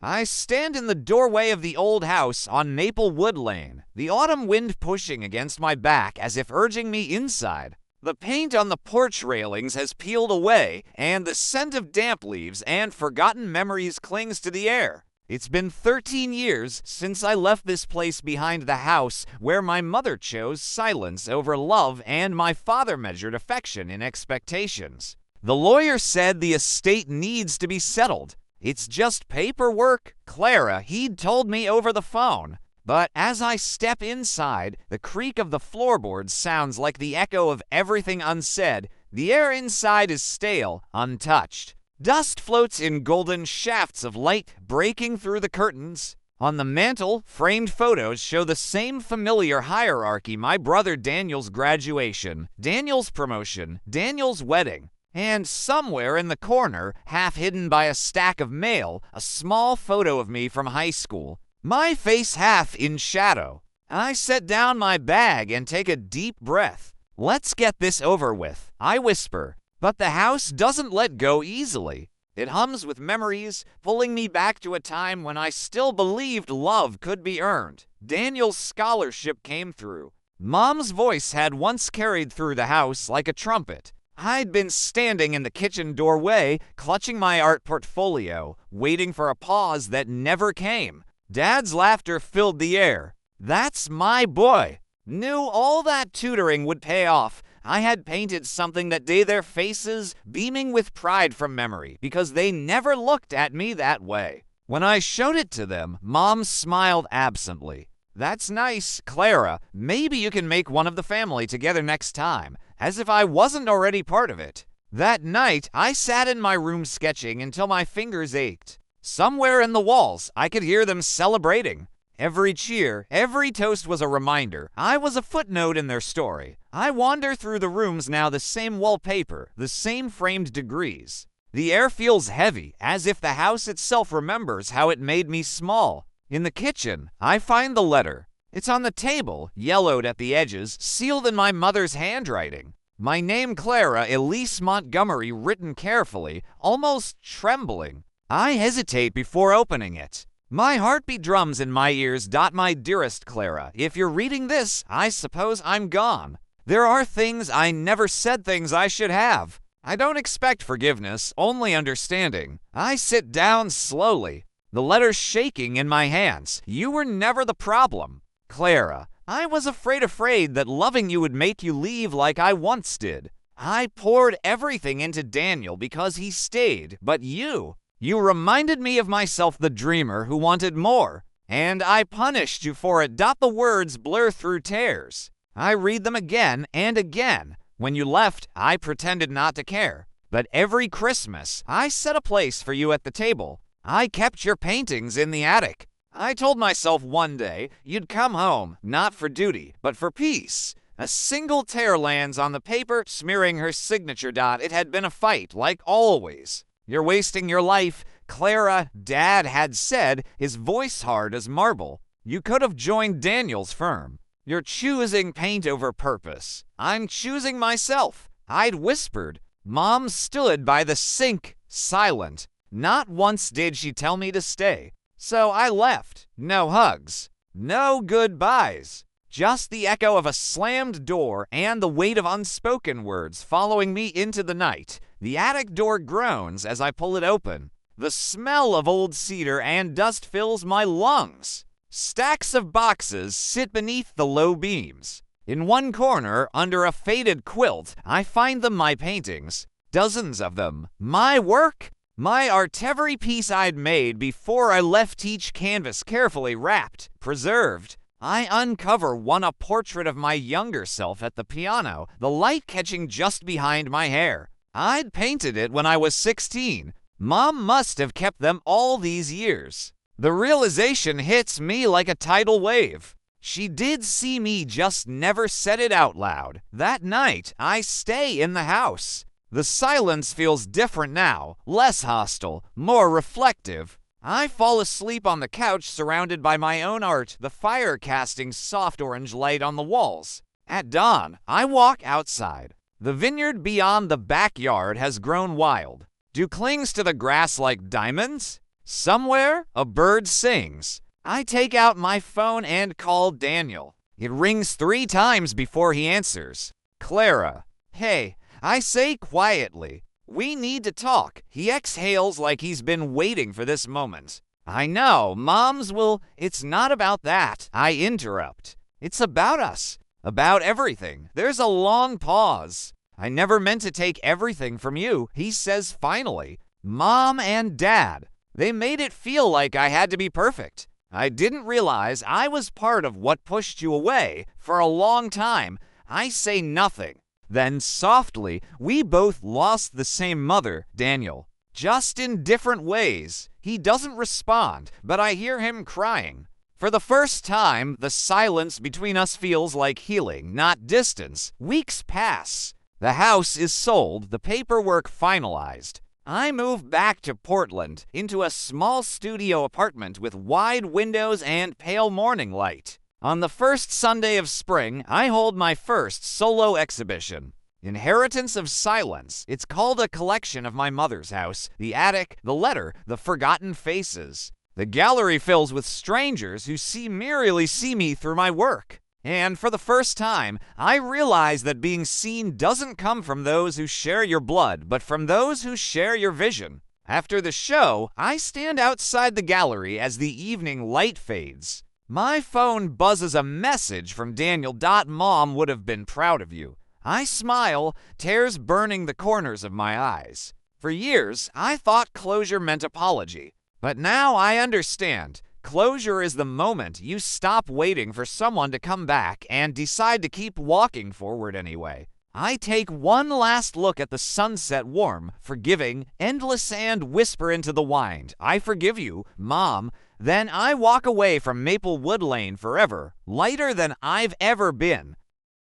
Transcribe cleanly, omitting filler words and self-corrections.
I stand in the doorway of the old house on Maplewood Lane, the autumn wind pushing against my back as if urging me inside. The paint on the porch railings has peeled away, and the scent of damp leaves and forgotten memories clings to the air. It's been 13 years since I left this place behind the house where my mother chose silence over love and my father measured affection in expectations. The lawyer said the estate needs to be settled. It's just paperwork, Clara, he'd told me over the phone. But as I step inside, the creak of the floorboards sounds like the echo of everything unsaid. The air inside is stale, untouched. Dust floats in golden shafts of light breaking through the curtains. On the mantel, framed photos show the same familiar hierarchy: my brother Daniel's graduation, Daniel's promotion, Daniel's wedding. And somewhere in the corner, half hidden by a stack of mail, a small photo of me from high school, my face half in shadow. I set down my bag and take a deep breath. Let's get this over with, I whisper. But the house doesn't let go easily. It hums with memories, pulling me back to a time when I still believed love could be earned. Daniel's scholarship came through. Mom's voice had once carried through the house like a trumpet. I'd been standing in the kitchen doorway, clutching my art portfolio, waiting for a pause that never came. Dad's laughter filled the air. That's my boy. Knew all that tutoring would pay off. I had painted something that day, their faces beaming with pride from memory, because they never looked at me that way. When I showed it to them, Mom smiled absently. That's nice, Clara. Maybe you can make one of the family together next time. As if I wasn't already part of it. That night, I sat in my room sketching until my fingers ached. Somewhere in the walls, I could hear them celebrating. Every cheer, every toast was a reminder. I was a footnote in their story. I wander through the rooms now, the same wallpaper, the same framed degrees. The air feels heavy, as if the house itself remembers how it made me small. In the kitchen, I find the letter. It's on the table, yellowed at the edges, sealed in my mother's handwriting. My name, Clara Elise Montgomery, written carefully, almost trembling. I hesitate before opening it. My heartbeat drums in my ears. My dearest Clara, if you're reading this, I suppose I'm gone. There are things I never said, things I should have. I don't expect forgiveness, only understanding. I sit down slowly, the letter shaking in my hands. You were never the problem. Clara, I was afraid that loving you would make you leave like I once did. I poured everything into Daniel because he stayed, but you reminded me of myself, the dreamer who wanted more, and I punished you for it. The words blur through tears. I read them again and again. When you left, I pretended not to care, but every Christmas, I set a place for you at the table. I kept your paintings in the attic. I told myself one day you'd come home, not for duty, but for peace. A single tear lands on the paper, smearing her signature. It had been a fight, like always. You're wasting your life, Clara, Dad had said, his voice hard as marble. You could have joined Daniel's firm. You're choosing paint over purpose. I'm choosing myself, I'd whispered. Mom stood by the sink, silent. Not once did she tell me to stay. So I left. No hugs. No goodbyes. Just the echo of a slammed door and the weight of unspoken words following me into the night. The attic door groans as I pull it open. The smell of old cedar and dust fills my lungs. Stacks of boxes sit beneath the low beams. In one corner, under a faded quilt, I find them, my paintings. Dozens of them. My work? My art, every piece I'd made before I left, each canvas carefully wrapped, preserved. I uncover one, a portrait of my younger self at the piano, the light catching just behind my hair. I'd painted it when I was 16. Mom must have kept them all these years. The realization hits me like a tidal wave. She did see me, just never said it out loud. That night, I stay in the house. The silence feels different now, less hostile, more reflective. I fall asleep on the couch surrounded by my own art, the fire casting soft orange light on the walls. At dawn, I walk outside. The vineyard beyond the backyard has grown wild. Dew clings to the grass like diamonds. Somewhere, a bird sings. I take out my phone and call Daniel. It rings 3 times before he answers. Clara. Hey, I say quietly. We need to talk. He exhales like he's been waiting for this moment. I know, moms will. It's not about that. I interrupt. It's about us. About everything. There's a long pause. I never meant to take everything from you, he says finally. Mom and Dad. They made it feel like I had to be perfect. I didn't realize I was part of what pushed you away for a long time. I say nothing. Then softly, we both lost the same mother, Daniel. Just in different ways. He doesn't respond, but I hear him crying. For the first time, the silence between us feels like healing, not distance. Weeks pass. The house is sold, the paperwork finalized. I move back to Portland, into a small studio apartment with wide windows and pale morning light. On the first Sunday of spring, I hold my first solo exhibition. Inheritance of Silence. It's called a collection of my mother's house, the attic, the letter, the forgotten faces. The gallery fills with strangers who merely see me through my work. And for the first time, I realize that being seen doesn't come from those who share your blood, but from those who share your vision. After the show, I stand outside the gallery as the evening light fades. My phone buzzes a message from Daniel. Mom would have been proud of you. I smile, tears burning the corners of my eyes. For years, I thought closure meant apology. But now I understand. Closure is the moment you stop waiting for someone to come back and decide to keep walking forward anyway. I take one last look at the sunset, warm, forgiving, endless, and whisper into the wind, I forgive you, Mom. Then I walk away from Maplewood Lane forever, lighter than I've ever been.